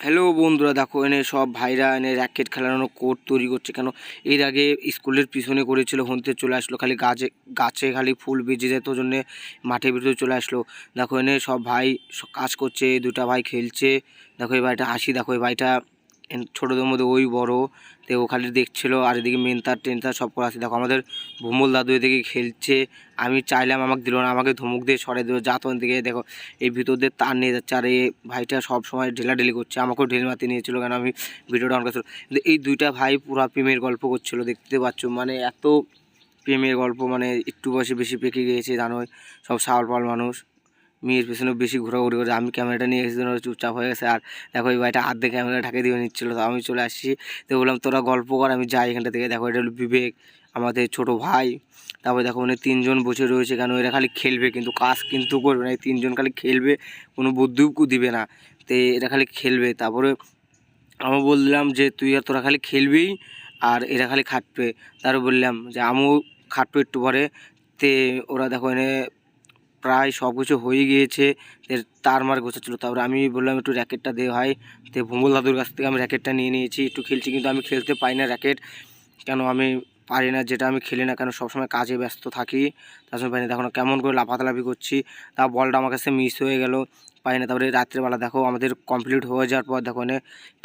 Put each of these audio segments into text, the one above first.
Hello বন্ধুরা, দেখো এনে সব ভাইরা এনে র্যাকেট খেলানো কোর্ট তৈরি করছে। কেন এর আগে স্কুলের পিছনে করেছিল, হনতে চলে আসলো, খালি গাছে গাছে খালি ফুল বেজে যেত জন্যে মাঠের ভিতরে চলে আসলো। দেখো এনে সব ভাই কাজ করছে, দুটা ভাই খেলছে। দেখো এই ভাইটা হাসি, দেখো এই ভাইটা ছোটোদের মধ্যে ওই বড়, তো ও খালি দেখছিলো। আর এদিকে মেনতার টেনতার সব করে আছে। দেখো আমাদের ভুমল দাদু এদিকে খেলছে। আমি চাইলাম, আমাকে দিল না, আমাকে ধমক দিয়ে সরাই দিল, যা তখন দিকে। দেখো এই ভিতর দিয়ে তার নিয়ে যাচ্ছে, আর এই ভাইটা সব সময় ঢেলাঢেলি করছে, আমাকেও ঢেল মারতে নিয়েছিল, কেন আমি ভিডিওটা অন করছিল। কিন্তু এই দুইটা ভাই পুরা প্রেমের গল্প করছিল, দেখতে পাচ্ছ। মানে এত প্রেমের গল্প, মানে একটু বয়সে বেশি পেকে গিয়েছে, জানোই সব সাওয়াল পাল মানুষ, মেয়ের পেছনে বেশি ঘোরাঘুরি করে। আমি ক্যামেরাটা নিয়ে এসেছি, চুপচাপ হয়ে গেছে। আর দেখো এই ভাইটা হাত দিয়ে ক্যামেরা ঢাকে দিয়ে নিচ্ছিল, তো আমি চলে আসছি। তো বললাম তোরা গল্প কর, আমি যাই এখানটা থেকে। দেখো এটা হলো বিবেক, আমাদের ছোট ভাই। তারপরে দেখো উনি তিনজন বসে রয়েছে, কেন এরা খালি খেলবে, কিন্তু কাজ কিন্তু করবে না। এই তিনজন খালি খেলবে, কোনো বুদ্ধিও দিবে না, তো এরা খালি খেলবে। তারপরে আমি বললাম যে তুই আর তোরা খালি খেলবি, আর এরা খালি খাটবে। তারপর বললাম যে আমিও খাটবো একটু পরে। তে ওরা দেখো এনে প্রায় সব কিছু হয়ে গিয়েছে, তার মার গোছাচ্ছিলো। তারপরে আমি বললাম একটু র্যাকেটটা দে ভাই। তো ভুমল দাদুর কাছ থেকে আমি র্যাকেটটা নিয়ে নিয়েছি, একটু খেলছি। কিন্তু আমি খেলতে পারি না র্যাকেট, কেন আমি পারি না, যেটা আমি খেলি না কেন, সবসময় কাজে ব্যস্ত থাকি, তার সময় পাই না। দেখো না কেমন করে লাফাতালাফি করছি, তা বলটা আমার কাছে মিস হয়ে গেল, পাই না। তারপরে রাত্রেবেলা দেখো আমাদের কমপ্লিট হয়ে যাওয়ার পর দেখো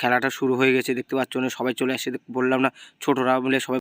খেলাটা শুরু হয়ে গেছে, দেখতে পাচ্ছ না, সবাই চলে আসছে। বললাম না, ছোটরা মিলে সবাই